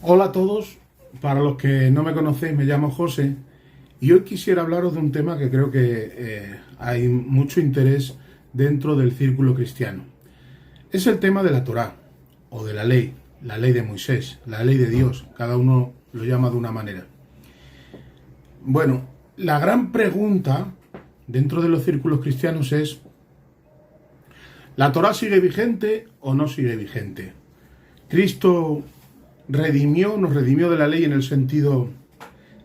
Hola a todos, para los que no me conocéis me llamo José y hoy quisiera hablaros de un tema que creo que hay mucho interés dentro del círculo cristiano. Es el tema de la Torá o de la ley de Moisés, la ley de Dios, cada uno lo llama de una manera. Bueno, la gran pregunta dentro de los círculos cristianos es: ¿la Torá sigue vigente o no sigue vigente? Cristo nos redimió de la ley en el sentido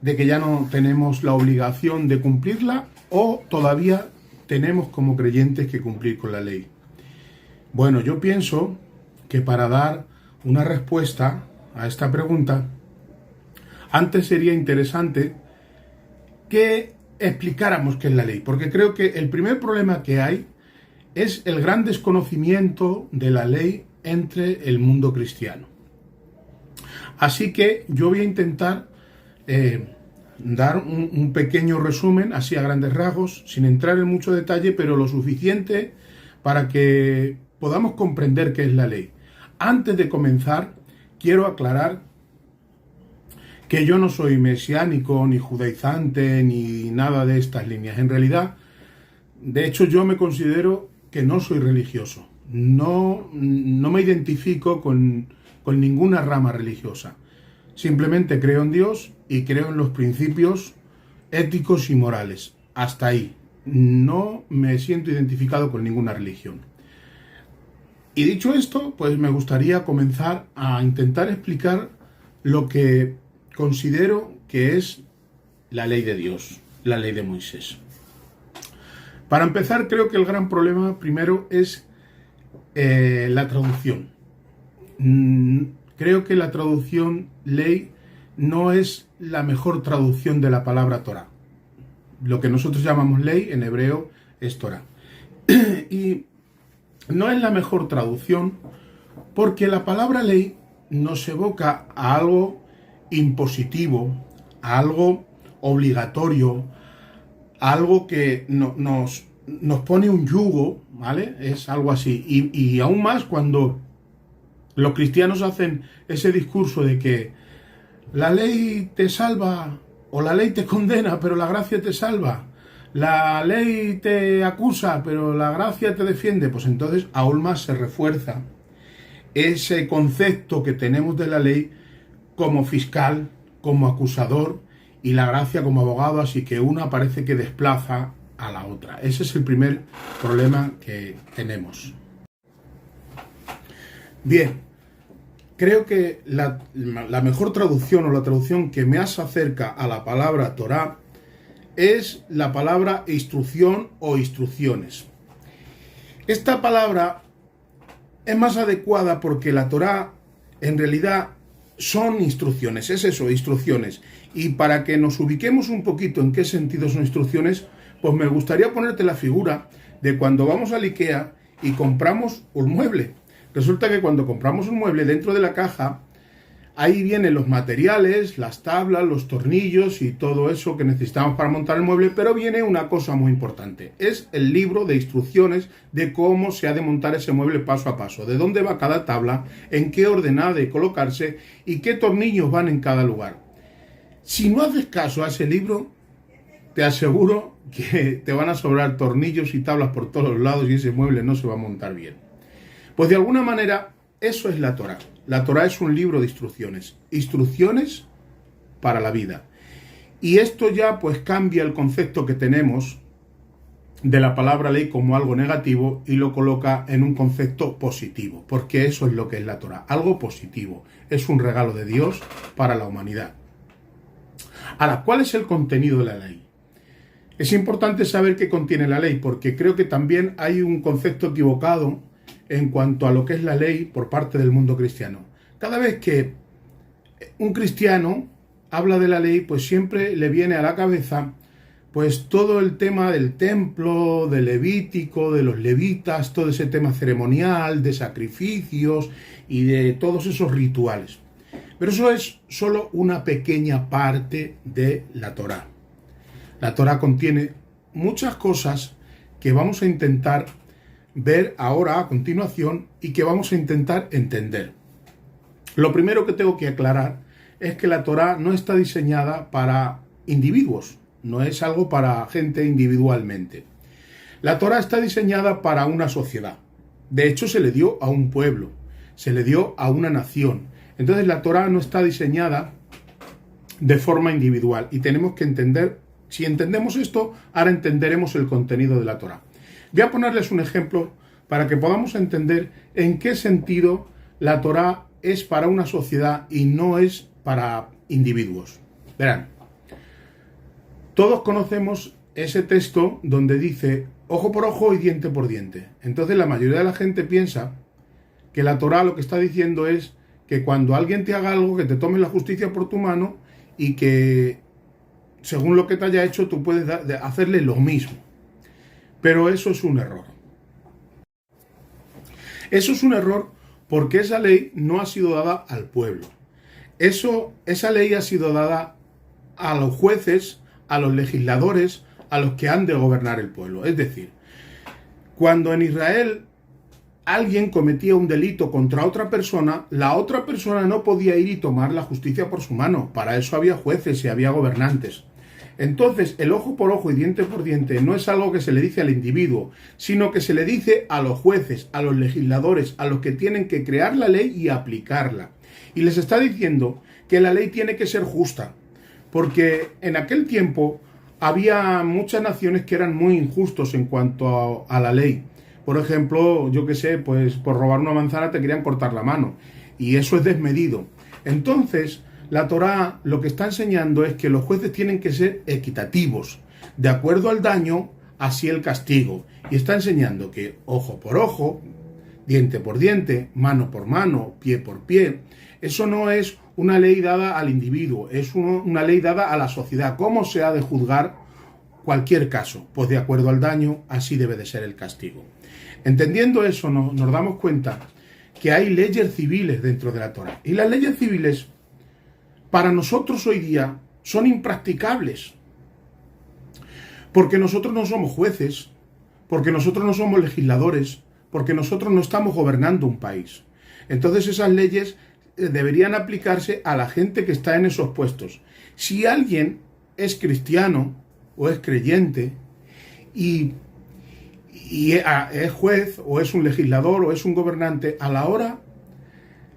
de que ya no tenemos la obligación de cumplirla, o todavía tenemos como creyentes que cumplir con la ley. Bueno, yo pienso que para dar una respuesta a esta pregunta, antes sería interesante que explicáramos qué es la ley, porque creo que el primer problema que hay es el gran desconocimiento de la ley entre el mundo cristiano. Así que yo voy a intentar dar un pequeño resumen, así a grandes rasgos, sin entrar en mucho detalle, pero lo suficiente para que podamos comprender qué es la ley. Antes de comenzar, quiero aclarar que yo no soy mesiánico, ni judaizante, ni nada de estas líneas. En realidad, de hecho, yo me considero que no soy religioso. No me identifico con ninguna rama religiosa. Simplemente creo en Dios y creo en los principios éticos y morales. Hasta ahí. No me siento identificado con ninguna religión. Y dicho esto, pues me gustaría comenzar a intentar explicar lo que considero que es la ley de Dios, la ley de Moisés. Para empezar, creo que el gran problema primero es la traducción. Creo que la traducción ley no es la mejor traducción de la palabra Torah. Lo que nosotros llamamos ley en hebreo es Torah. Y no es la mejor traducción porque la palabra ley nos evoca a algo impositivo, a algo obligatorio, a algo que nos pone un yugo, ¿vale? Es algo así. Y aún más cuando los cristianos hacen ese discurso de que la ley te salva o la ley te condena, pero la gracia te salva. La ley te acusa, pero la gracia te defiende. Pues entonces aún más se refuerza ese concepto que tenemos de la ley como fiscal, como acusador, y la gracia como abogado, así que una parece que desplaza a la otra. Ese es el primer problema que tenemos. Bien, creo que la mejor traducción o la traducción que más acerca a la palabra Torah es la palabra instrucción o instrucciones. Esta palabra es más adecuada porque la Torah en realidad son instrucciones, es eso, instrucciones. Y para que nos ubiquemos un poquito en qué sentido son instrucciones, pues me gustaría ponerte la figura de cuando vamos al IKEA y compramos un mueble. Resulta que cuando compramos un mueble, dentro de la caja, ahí vienen los materiales, las tablas, los tornillos y todo eso que necesitamos para montar el mueble, pero viene una cosa muy importante. Es el libro de instrucciones de cómo se ha de montar ese mueble paso a paso, de dónde va cada tabla, en qué orden ha de colocarse y qué tornillos van en cada lugar. Si no haces caso a ese libro, te aseguro que te van a sobrar tornillos y tablas por todos los lados y ese mueble no se va a montar bien. Pues de alguna manera, eso es la Torá. La Torá es un libro de instrucciones. Instrucciones para la vida. Y esto ya pues cambia el concepto que tenemos de la palabra ley como algo negativo y lo coloca en un concepto positivo. Porque eso es lo que es la Torá. Algo positivo. Es un regalo de Dios para la humanidad. Ahora, ¿cuál es el contenido de la ley? Es importante saber qué contiene la ley, porque creo que también hay un concepto equivocado en cuanto a lo que es la ley por parte del mundo cristiano. Cada vez que un cristiano habla de la ley, pues siempre le viene a la cabeza pues todo el tema del templo, del Levítico, de los levitas, todo ese tema ceremonial, de sacrificios y de todos esos rituales. Pero eso es solo una pequeña parte de la Torá. La Torá contiene muchas cosas que vamos a intentar ver ahora a continuación y que vamos a intentar entender. Lo primero que tengo que aclarar es que la Torá no está diseñada para individuos, no es algo para gente individualmente. La Torá está diseñada para una sociedad. De hecho, se le dio a un pueblo, se le dio a una nación. Entonces, la Torá no está diseñada de forma individual y tenemos que entender, si entendemos esto, ahora entenderemos el contenido de la Torá. Voy a ponerles un ejemplo para que podamos entender en qué sentido la Torá es para una sociedad y no es para individuos. Verán, todos conocemos ese texto donde dice ojo por ojo y diente por diente. Entonces la mayoría de la gente piensa que la Torá lo que está diciendo es que cuando alguien te haga algo, que te tome la justicia por tu mano y que según lo que te haya hecho tú puedes hacerle lo mismo. Pero eso es un error. Eso es un error porque esa ley no ha sido dada al pueblo. Esa ley ha sido dada a los jueces, a los legisladores, a los que han de gobernar el pueblo. Es decir, cuando en Israel alguien cometía un delito contra otra persona, la otra persona no podía ir y tomar la justicia por su mano. Para eso había jueces y había gobernantes. Entonces, el ojo por ojo y diente por diente no es algo que se le dice al individuo, sino que se le dice a los jueces, a los legisladores, a los que tienen que crear la ley y aplicarla. Y les está diciendo que la ley tiene que ser justa, porque en aquel tiempo había muchas naciones que eran muy injustos en cuanto a la ley. Por ejemplo, yo qué sé, pues por robar una manzana te querían cortar la mano, y eso es desmedido. Entonces, la Torá lo que está enseñando es que los jueces tienen que ser equitativos, de acuerdo al daño, así el castigo. Y está enseñando que ojo por ojo, diente por diente, mano por mano, pie por pie, eso no es una ley dada al individuo, es una ley dada a la sociedad. ¿Cómo se ha de juzgar cualquier caso? Pues de acuerdo al daño, así debe de ser el castigo. Entendiendo eso, nos damos cuenta que hay leyes civiles dentro de la Torá. Y las leyes civiles, para nosotros hoy día, son impracticables. Porque nosotros no somos jueces, porque nosotros no somos legisladores, porque nosotros no estamos gobernando un país. Entonces esas leyes deberían aplicarse a la gente que está en esos puestos. Si alguien es cristiano o es creyente y es juez o es un legislador o es un gobernante, a la hora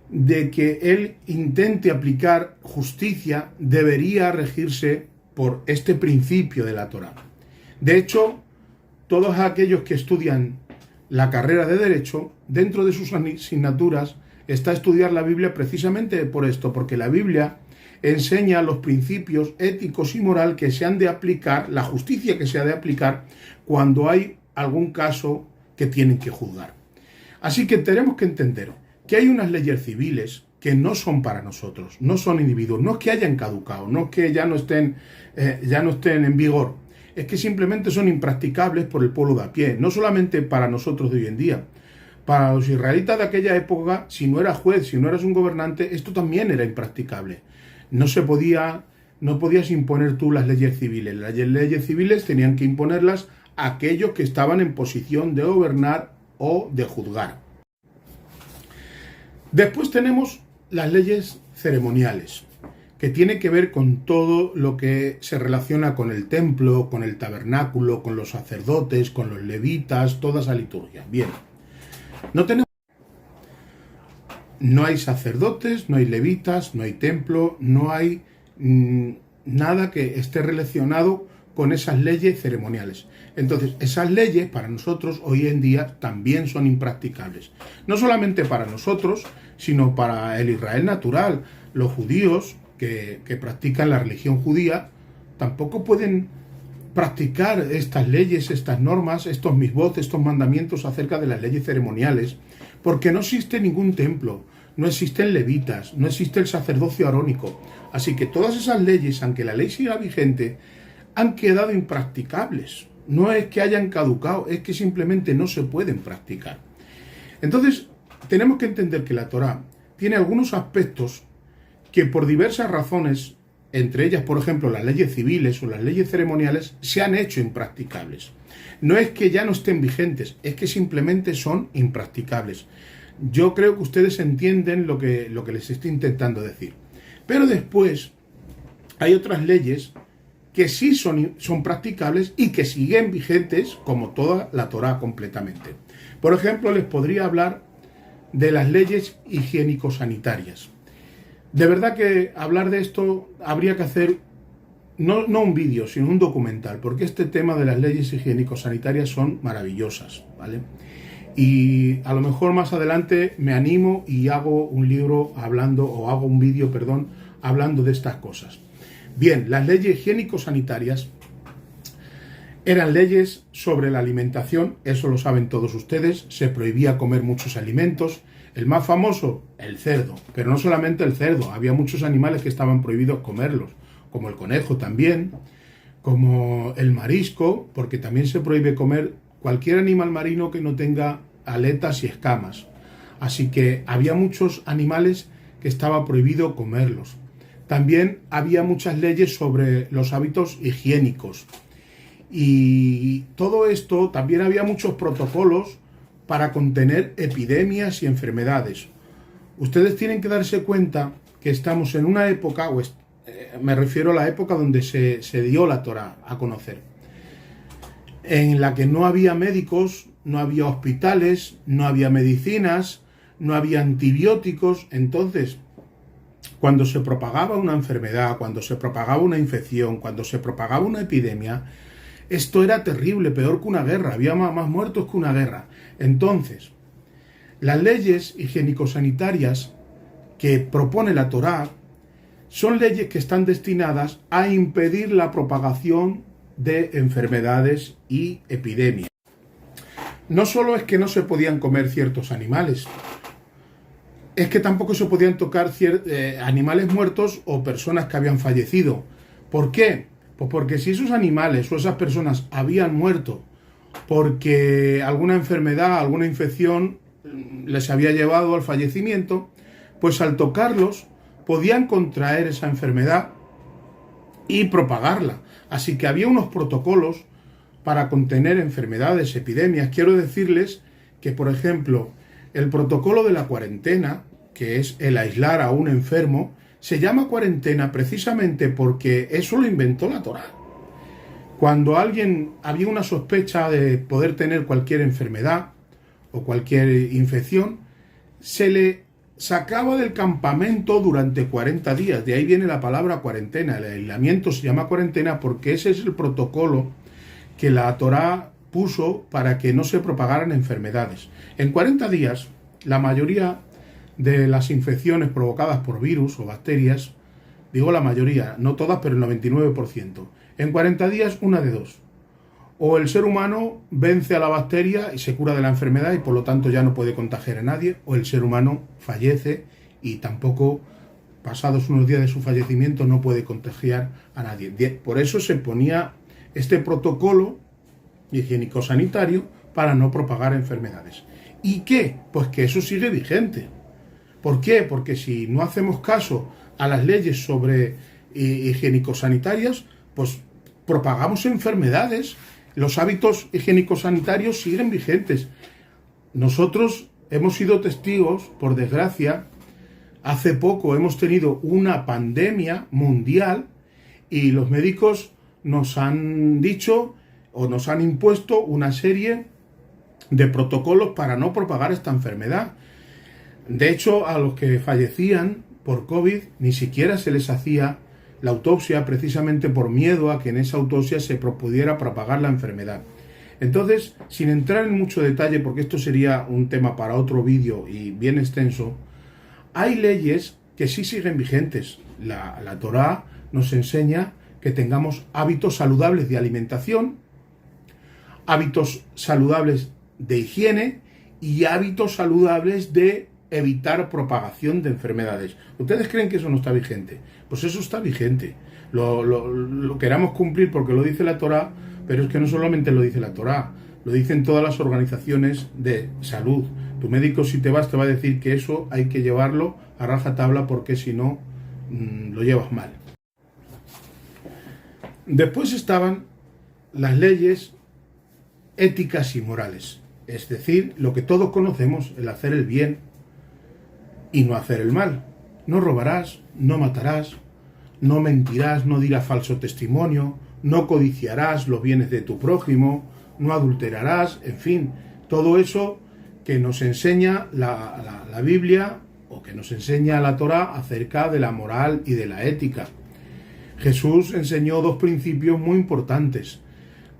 de que él intente aplicar justicia, debería regirse por este principio de la Torá. De hecho, todos aquellos que estudian la carrera de Derecho, dentro de sus asignaturas está estudiar la Biblia precisamente por esto, porque la Biblia enseña los principios éticos y moral que se han de aplicar, la justicia que se ha de aplicar cuando hay algún caso que tienen que juzgar. Así que tenemos que entender que hay unas leyes civiles que no son para nosotros, no son individuos, no es que hayan caducado, no es que ya no estén en vigor, es que simplemente son impracticables por el pueblo de a pie, no solamente para nosotros de hoy en día. Para los israelitas de aquella época, si no eras juez, si no eras un gobernante, esto también era impracticable. No podías imponer tú las leyes civiles. Las leyes civiles tenían que imponerlas aquellos que estaban en posición de gobernar o de juzgar. Después tenemos las leyes ceremoniales, que tiene que ver con todo lo que se relaciona con el templo, con el tabernáculo, con los sacerdotes, con los levitas, toda esa liturgia. Bien, no hay sacerdotes, no hay levitas, no hay templo, no hay nada que esté relacionado con esas leyes ceremoniales. Entonces, esas leyes para nosotros hoy en día también son impracticables. No solamente para nosotros, sino para el Israel natural. Los judíos que practican la religión judía tampoco pueden practicar estas leyes, estas normas, estos misbot, estos mandamientos acerca de las leyes ceremoniales, porque no existe ningún templo, no existen levitas, no existe el sacerdocio arónico. Así que todas esas leyes, aunque la ley siga vigente, han quedado impracticables. No es que hayan caducado, es que simplemente no se pueden practicar. Entonces, tenemos que entender que la Torá tiene algunos aspectos que por diversas razones, entre ellas, por ejemplo, las leyes civiles o las leyes ceremoniales, se han hecho impracticables. No es que ya no estén vigentes, es que simplemente son impracticables. Yo creo que ustedes entienden lo que les estoy intentando decir. Pero después hay otras leyes que sí son practicables y que siguen vigentes como toda la Torá completamente. Por ejemplo, les podría hablar de las leyes higiénico-sanitarias. De verdad que hablar de esto habría que hacer no un vídeo, sino un documental, porque este tema de las leyes higiénico-sanitarias son maravillosas, ¿vale? Y a lo mejor más adelante me animo y hago un libro hablando, o hago un vídeo, perdón, hablando de estas cosas. Bien, las leyes higiénico-sanitarias eran leyes sobre la alimentación, eso lo saben todos ustedes, se prohibía comer muchos alimentos. El más famoso, el cerdo, pero no solamente el cerdo, había muchos animales que estaban prohibidos comerlos, como el conejo también, como el marisco, porque también se prohíbe comer cualquier animal marino que no tenga aletas y escamas. Así que había muchos animales que estaba prohibido comerlos. También había muchas leyes sobre los hábitos higiénicos. Y todo esto, también había muchos protocolos para contener epidemias y enfermedades. Ustedes tienen que darse cuenta que estamos en una época, me refiero a la época donde se dio la Torá a conocer, en la que no había médicos, no había hospitales, no había medicinas, no había antibióticos. Entonces, cuando se propagaba una enfermedad, cuando se propagaba una infección, cuando se propagaba una epidemia, esto era terrible, peor que una guerra, había más muertos que una guerra. Entonces, las leyes higiénico-sanitarias que propone la Torá son leyes que están destinadas a impedir la propagación de enfermedades y epidemias. No solo es que no se podían comer ciertos animales, es que tampoco se podían tocar animales muertos o personas que habían fallecido. ¿Por qué? Pues porque si esos animales o esas personas habían muerto porque alguna enfermedad, alguna infección les había llevado al fallecimiento, pues al tocarlos podían contraer esa enfermedad y propagarla. Así que había unos protocolos para contener enfermedades, epidemias. Quiero decirles que, por ejemplo, el protocolo de la cuarentena, que es el aislar a un enfermo, se llama cuarentena precisamente porque eso lo inventó la Torá. Cuando había una sospecha de poder tener cualquier enfermedad o cualquier infección, se le sacaba del campamento durante 40 días. De ahí viene la palabra cuarentena. El aislamiento se llama cuarentena porque ese es el protocolo que la Torá puso para que no se propagaran enfermedades. En 40 días, la mayoría de las infecciones provocadas por virus o bacterias, digo la mayoría, no todas, pero el 99%, en 40 días una de dos. O el ser humano vence a la bacteria y se cura de la enfermedad y por lo tanto ya no puede contagiar a nadie, o el ser humano fallece y tampoco, pasados unos días de su fallecimiento, no puede contagiar a nadie. Por eso se ponía este protocolo higiénico-sanitario para no propagar enfermedades. ¿Y qué? Pues que eso sigue vigente. ¿Por qué? Porque si no hacemos caso a las leyes sobre higiénico-sanitarias, pues propagamos enfermedades. Los hábitos higiénico-sanitarios siguen vigentes. Nosotros hemos sido testigos, por desgracia, hace poco hemos tenido una pandemia mundial y los médicos nos han dicho o nos han impuesto una serie de protocolos para no propagar esta enfermedad. De hecho, a los que fallecían por COVID ni siquiera se les hacía la autopsia precisamente por miedo a que en esa autopsia se pudiera propagar la enfermedad. Entonces, sin entrar en mucho detalle, porque esto sería un tema para otro vídeo y bien extenso, hay leyes que sí siguen vigentes. La Torá nos enseña que tengamos hábitos saludables de alimentación, hábitos saludables de higiene y hábitos saludables de evitar propagación de enfermedades. ¿Ustedes creen que eso no está vigente? Pues eso está vigente. Lo queramos cumplir porque lo dice la Torá, pero es que no solamente lo dice la Torá, lo dicen todas las organizaciones de salud. Tu médico, si te vas, te va a decir que eso hay que llevarlo a rajatabla porque si no, lo llevas mal. Después estaban las leyes éticas y morales, es decir, lo que todos conocemos, el hacer el bien y no hacer el mal. no robarás, no matarás, no mentirás, no dirás falso testimonio, no codiciarás los bienes de tu prójimo, no adulterarás, en fin, todo eso que nos enseña la Biblia o que nos enseña la Torá acerca de la moral y de la ética. Jesús enseñó dos principios muy importantes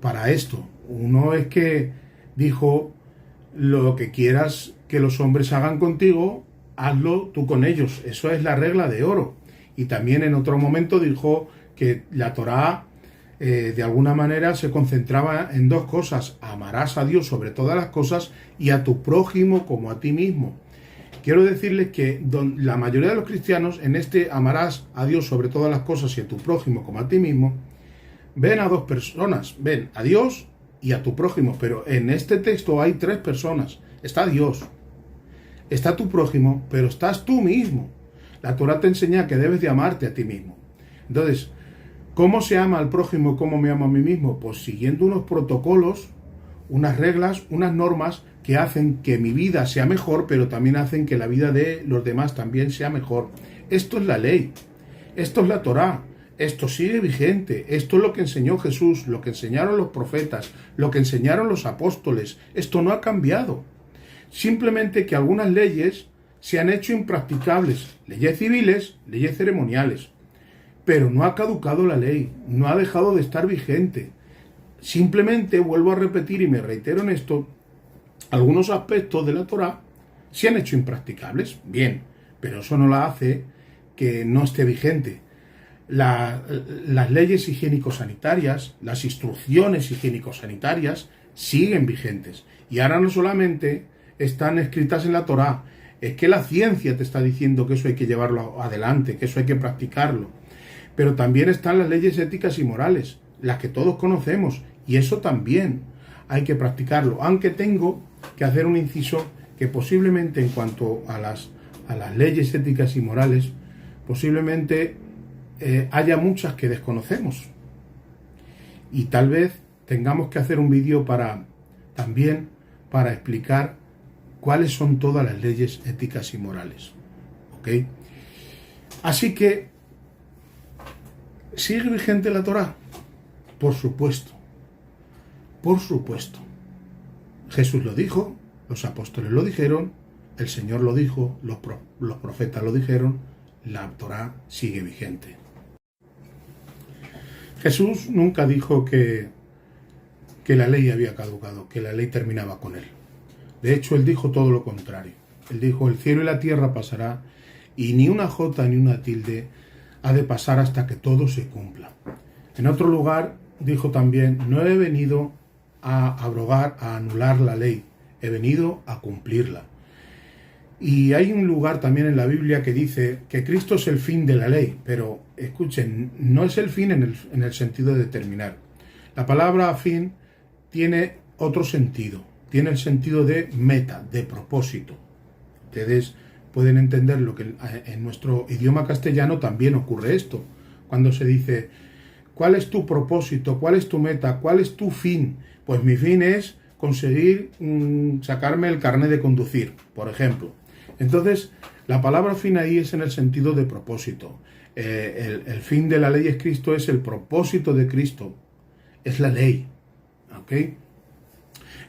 para esto. Uno es que dijo, lo que quieras que los hombres hagan contigo, hazlo tú con ellos. Eso es la regla de oro. Y también en otro momento dijo que la Torá de alguna manera se concentraba en dos cosas: amarás a Dios sobre todas las cosas y a tu prójimo como a ti mismo. Quiero decirles que la mayoría de los cristianos en este amarás a Dios sobre todas las cosas y a tu prójimo como a ti mismo, ven a dos personas, ven a Dios y a tu prójimo, pero en este texto hay tres personas. Está Dios, está tu prójimo, pero estás tú mismo. La Torá te enseña que debes de amarte a ti mismo. Entonces, ¿cómo se ama al prójimo? ¿Cómo me amo a mí mismo? Pues siguiendo unos protocolos, unas reglas, unas normas que hacen que mi vida sea mejor, pero también hacen que la vida de los demás también sea mejor. Esto es la ley, esto es la Torá, esto sigue vigente, esto es lo que enseñó Jesús, lo que enseñaron los profetas, lo que enseñaron los apóstoles. Esto no ha cambiado. Simplemente que algunas leyes se han hecho impracticables, leyes civiles, leyes ceremoniales. Pero no ha caducado la ley, no ha dejado de estar vigente. Simplemente vuelvo a repetir y me reitero en esto, algunos aspectos de la Torá se han hecho impracticables, bien, pero eso no la hace que no esté vigente. Las leyes higiénico-sanitarias, las instrucciones higiénico-sanitarias siguen vigentes. Y ahora no solamente están escritas en la Torá, es que la ciencia te está diciendo que eso hay que llevarlo adelante, que eso hay que practicarlo. Pero también están las leyes éticas y morales, las que todos conocemos, y eso también hay que practicarlo. Aunque tengo que hacer un inciso que posiblemente en cuanto a las leyes éticas y morales, posiblemente haya muchas que desconocemos. Y tal vez tengamos que hacer un vídeo también para explicar cuáles son todas las leyes éticas y morales. ¿Ok? Así que, ¿sigue vigente la Torá? Por supuesto. Por supuesto. Jesús lo dijo, los apóstoles lo dijeron, el Señor lo dijo, los profetas lo dijeron, la Torá sigue vigente. Jesús nunca dijo que la ley había caducado, que la ley terminaba con él. De hecho, él dijo todo lo contrario. Él dijo, el cielo y la tierra pasará y ni una jota ni una tilde ha de pasar hasta que todo se cumpla. En otro lugar dijo también, no he venido a abrogar, a anular la ley, he venido a cumplirla. Y hay un lugar también en la Biblia que dice que Cristo es el fin de la ley, pero escuchen, no es el fin en el sentido de terminar. La palabra fin tiene otro sentido, tiene el sentido de meta, de propósito. Ustedes pueden entender lo que en nuestro idioma castellano también ocurre esto, cuando se dice, ¿cuál es tu propósito? ¿Cuál es tu meta? ¿Cuál es tu fin? Pues mi fin es conseguir sacarme el carnet de conducir, por ejemplo. Entonces, la palabra fin ahí es en el sentido de propósito. El fin de la ley es Cristo, es el propósito de Cristo, es la ley. ¿Ok?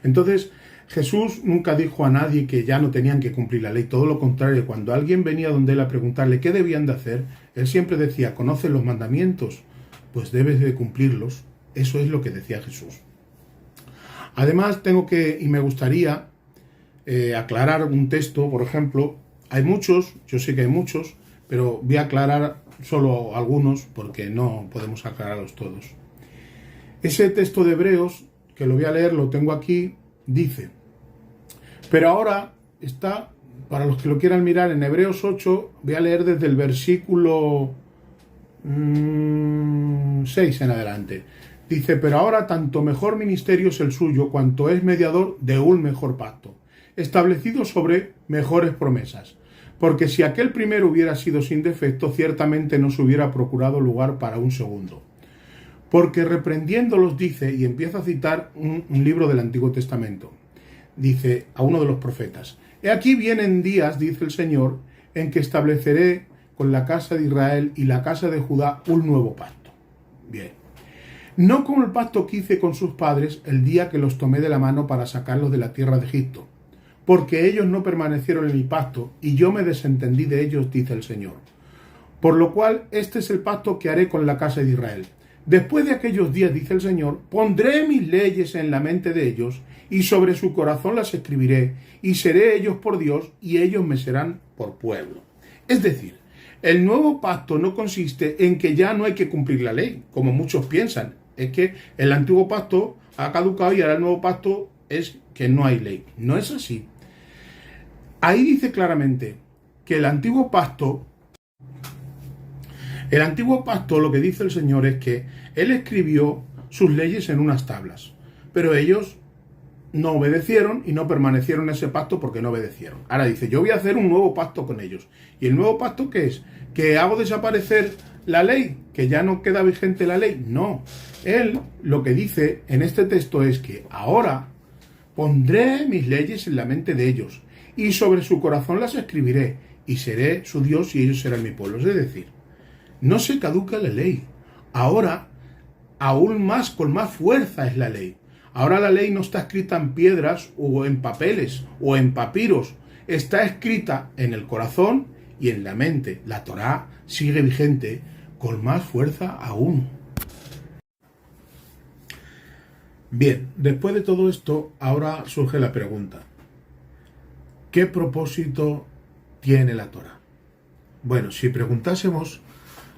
Entonces, Jesús nunca dijo a nadie que ya no tenían que cumplir la ley, todo lo contrario. Cuando alguien venía donde él a preguntarle qué debían de hacer, él siempre decía, ¿conoces los mandamientos? Pues debes de cumplirlos. Eso es lo que decía Jesús. Además, me gustaría aclarar un texto, por ejemplo, hay muchos, yo sé que hay muchos, pero voy a aclarar solo algunos porque no podemos aclararlos todos. Ese texto de Hebreos, que lo voy a leer, lo tengo aquí, dice, pero ahora está, para los que lo quieran mirar, en Hebreos 8, voy a leer desde el versículo 6 en adelante. Dice, pero ahora tanto mejor ministerio es el suyo, cuanto es mediador de un mejor pacto, establecido sobre mejores promesas. Porque si aquel primero hubiera sido sin defecto, ciertamente no se hubiera procurado lugar para un segundo. Porque reprendiéndolos dice, y empieza a citar un libro del Antiguo Testamento, dice a uno de los profetas, he aquí vienen días, dice el Señor, en que estableceré con la casa de Israel y la casa de Judá un nuevo pacto. Bien. No como el pacto que hice con sus padres el día que los tomé de la mano para sacarlos de la tierra de Egipto, porque ellos no permanecieron en mi pacto y yo me desentendí de ellos, dice el Señor. Por lo cual, este es el pacto que haré con la casa de Israel. Después de aquellos días, dice el Señor, pondré mis leyes en la mente de ellos y sobre su corazón las escribiré y seré ellos por Dios y ellos me serán por pueblo. Es decir, el nuevo pacto no consiste en que ya no hay que cumplir la ley, como muchos piensan. Es que el antiguo pacto ha caducado y ahora el nuevo pacto es que no hay ley. No es así. Ahí dice claramente que el antiguo pacto, lo que dice el Señor es que Él escribió sus leyes en unas tablas, pero ellos no obedecieron y no permanecieron en ese pacto porque no obedecieron. Ahora dice, yo voy a hacer un nuevo pacto con ellos. ¿Y el nuevo pacto qué es? ¿Que hago desaparecer la ley? ¿Que ya no queda vigente la ley? No. Él lo que dice en este texto es que ahora pondré mis leyes en la mente de ellos y sobre su corazón las escribiré y seré su Dios y ellos serán mi pueblo. Es decir, no se caduca la ley. Ahora, aún más, con más fuerza es la ley. Ahora la ley no está escrita en piedras o en papeles o en papiros. Está escrita en el corazón y en la mente. La Torá sigue vigente con más fuerza aún. Bien, después de todo esto, ahora surge la pregunta. ¿Qué propósito tiene la Torá? Bueno, si preguntásemos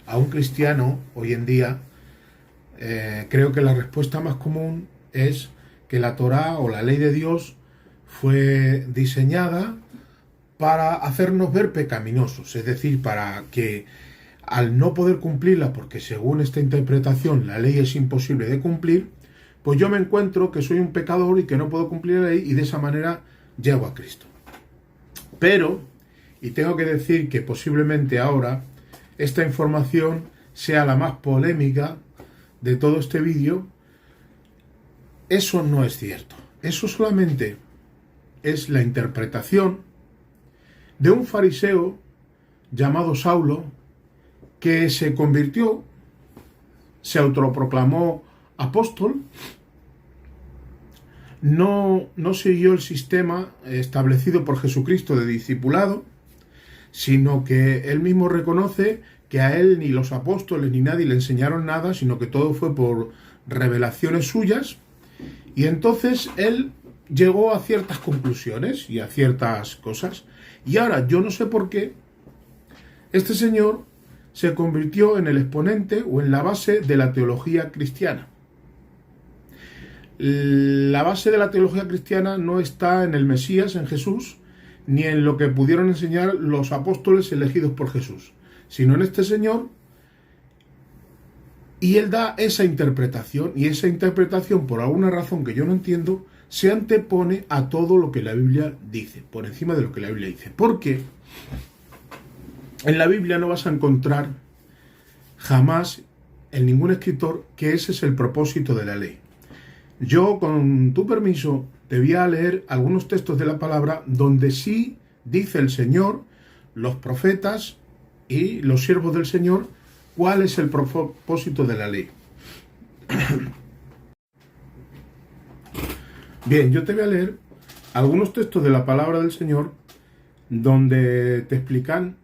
a un cristiano hoy en día, creo que la respuesta más común es que la Torá o la ley de Dios fue diseñada para hacernos ver pecaminosos, es decir, para que al no poder cumplirla, porque según esta interpretación la ley es imposible de cumplir, pues yo me encuentro que soy un pecador y que no puedo cumplir la ley y de esa manera llego a Cristo. Pero, y tengo que decir que posiblemente ahora esta información sea la más polémica de todo este vídeo, eso no es cierto. Eso solamente es la interpretación de un fariseo llamado Saulo que se convirtió, se autoproclamó apóstol, no siguió el sistema establecido por Jesucristo de discipulado, sino que él mismo reconoce que a él ni los apóstoles ni nadie le enseñaron nada, sino que todo fue por revelaciones suyas. Y entonces él llegó a ciertas conclusiones y a ciertas cosas. Y ahora yo no sé por qué este señor se convirtió en el exponente o en la base de la teología cristiana. La base de la teología cristiana no está en el Mesías, en Jesús, ni en lo que pudieron enseñar los apóstoles elegidos por Jesús, sino en este señor. Y él da esa interpretación, y esa interpretación, por alguna razón que yo no entiendo, se antepone a todo lo que la Biblia dice, por encima de lo que la Biblia dice. Porque en la Biblia no vas a encontrar jamás en ningún escritor que ese es el propósito de la ley. Yo, con tu permiso, te voy a leer algunos textos de la palabra donde sí dice el Señor, los profetas y los siervos del Señor, cuál es el propósito de la ley. Bien, yo te voy a leer algunos textos de la palabra del Señor donde te explican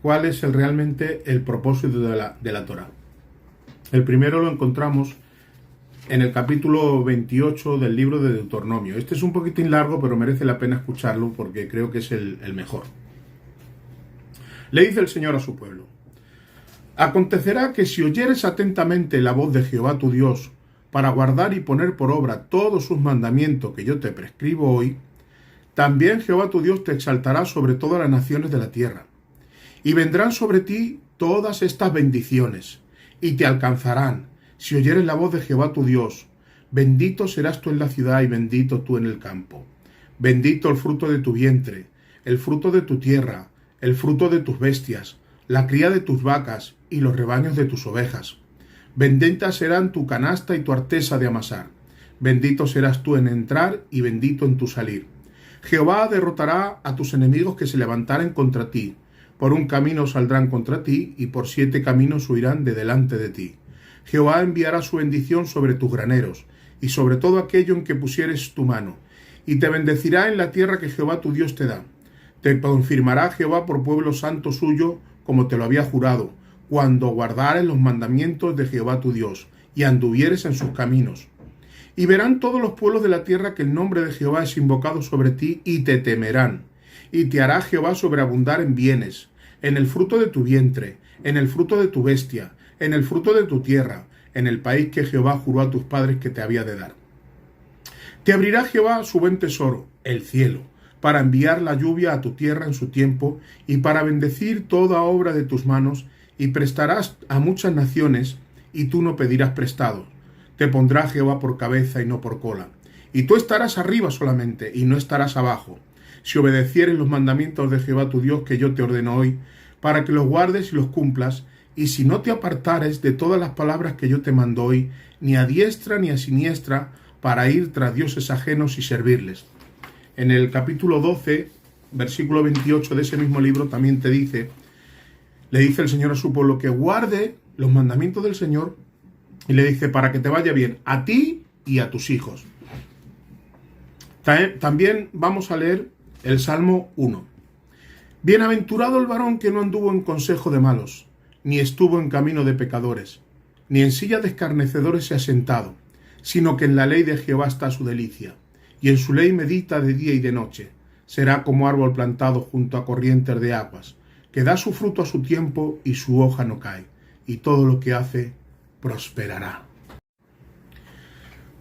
cuál es realmente el propósito de la Torá. El primero lo encontramos en el capítulo 28 del libro de Deuteronomio. Este es un poquitín largo, pero merece la pena escucharlo porque creo que es el mejor. Le dice el Señor a su pueblo: acontecerá que si oyeres atentamente la voz de Jehová tu Dios, para guardar y poner por obra todos sus mandamientos que yo te prescribo hoy, también Jehová tu Dios te exaltará sobre todas las naciones de la tierra. Y vendrán sobre ti todas estas bendiciones, y te alcanzarán, si oyeres la voz de Jehová tu Dios. Bendito serás tú en la ciudad y bendito tú en el campo. Bendito el fruto de tu vientre, el fruto de tu tierra, el fruto de tus bestias, la cría de tus vacas y los rebaños de tus ovejas. Benditas serán tu canasta y tu artesa de amasar. Bendito serás tú en entrar y bendito en tu salir. Jehová derrotará a tus enemigos que se levantaren contra ti. Por un camino saldrán contra ti, y por 7 caminos huirán de delante de ti. Jehová enviará su bendición sobre tus graneros, y sobre todo aquello en que pusieres tu mano, y te bendecirá en la tierra que Jehová tu Dios te da. Te confirmará Jehová por pueblo santo suyo, como te lo había jurado, cuando guardares los mandamientos de Jehová tu Dios, y anduvieres en sus caminos. Y verán todos los pueblos de la tierra que el nombre de Jehová es invocado sobre ti, y te temerán. Y te hará Jehová sobreabundar en bienes, en el fruto de tu vientre, en el fruto de tu bestia, en el fruto de tu tierra, en el país que Jehová juró a tus padres que te había de dar. Te abrirá Jehová su buen tesoro, el cielo, para enviar la lluvia a tu tierra en su tiempo, y para bendecir toda obra de tus manos, y prestarás a muchas naciones, y tú no pedirás prestado. Te pondrá Jehová por cabeza y no por cola. Y tú estarás arriba solamente, y no estarás abajo, si obedecieres los mandamientos de Jehová tu Dios que yo te ordeno hoy, para que los guardes y los cumplas, y si no te apartares de todas las palabras que yo te mando hoy, ni a diestra ni a siniestra, para ir tras dioses ajenos y servirles. En el capítulo 12, versículo 28 de ese mismo libro también le dice el Señor a su pueblo que guarde los mandamientos del Señor, y le dice para que te vaya bien a ti y a tus hijos. También vamos a leer el Salmo 1. Bienaventurado el varón que no anduvo en consejo de malos, ni estuvo en camino de pecadores, ni en silla de escarnecedores se ha sentado, sino que en la ley de Jehová está su delicia, y en su ley medita de día y de noche. Será como árbol plantado junto a corrientes de aguas, que da su fruto a su tiempo y su hoja no cae, y todo lo que hace prosperará.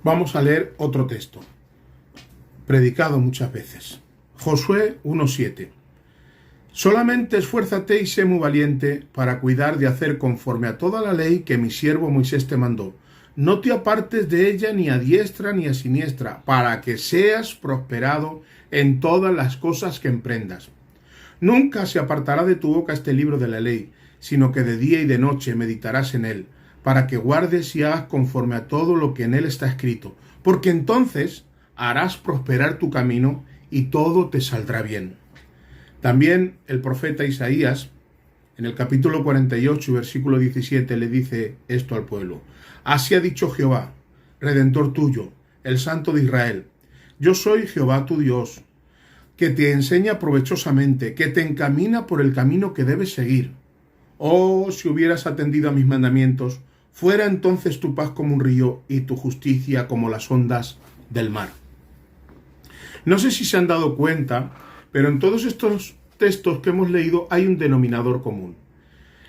Vamos a leer otro texto, predicado muchas veces. Josué 1:7. Solamente esfuérzate y sé muy valiente para cuidar de hacer conforme a toda la ley que mi siervo Moisés te mandó. No te apartes de ella ni a diestra ni a siniestra, para que seas prosperado en todas las cosas que emprendas. Nunca se apartará de tu boca este libro de la ley, sino que de día y de noche meditarás en él, para que guardes y hagas conforme a todo lo que en él está escrito, porque entonces harás prosperar tu camino y todo te saldrá bien. También el profeta Isaías, en el capítulo 48, versículo 17, le dice esto al pueblo. Así ha dicho Jehová, Redentor tuyo, el Santo de Israel. Yo soy Jehová tu Dios, que te enseña provechosamente, que te encamina por el camino que debes seguir. Oh, si hubieras atendido a mis mandamientos, fuera entonces tu paz como un río y tu justicia como las ondas del mar. No sé si se han dado cuenta, pero en todos estos textos que hemos leído hay un denominador común.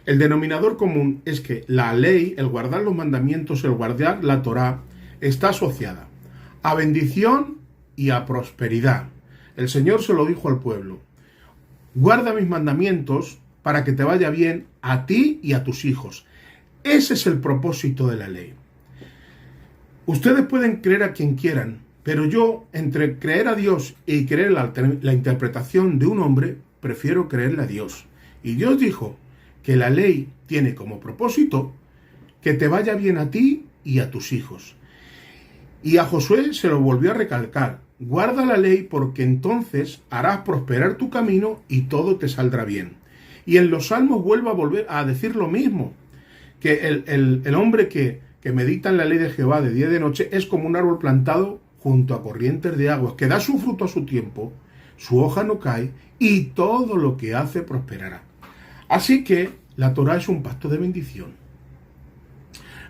El denominador común es que la ley, el guardar los mandamientos, el guardar la Torá, está asociada a bendición y a prosperidad. El Señor se lo dijo al pueblo. Guarda mis mandamientos para que te vaya bien a ti y a tus hijos. Ese es el propósito de la ley. Ustedes pueden creer a quien quieran, pero yo, entre creer a Dios y creer la interpretación de un hombre, prefiero creerle a Dios. Y Dios dijo que la ley tiene como propósito que te vaya bien a ti y a tus hijos. Y a Josué se lo volvió a recalcar. Guarda la ley porque entonces harás prosperar tu camino y todo te saldrá bien. Y en los Salmos vuelve a volver a decir lo mismo, que el hombre que medita en la ley de Jehová de día y de noche es como un árbol plantado junto a corrientes de aguas, que da su fruto a su tiempo, su hoja no cae y todo lo que hace prosperará. Así que la Torá es un pacto de bendición.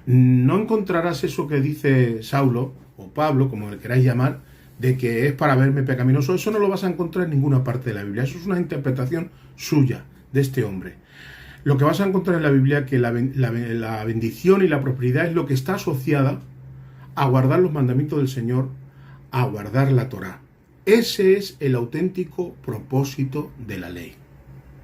No encontrarás eso que dice Saulo o Pablo, como le queráis llamar, de que es para verme pecaminoso. Eso no lo vas a encontrar en ninguna parte de la Biblia. Eso es una interpretación suya, de este hombre. Lo que vas a encontrar en la Biblia es que la bendición y la prosperidad es lo que está asociada a guardar los mandamientos del Señor, a guardar la Torá. Ese es el auténtico propósito de la ley.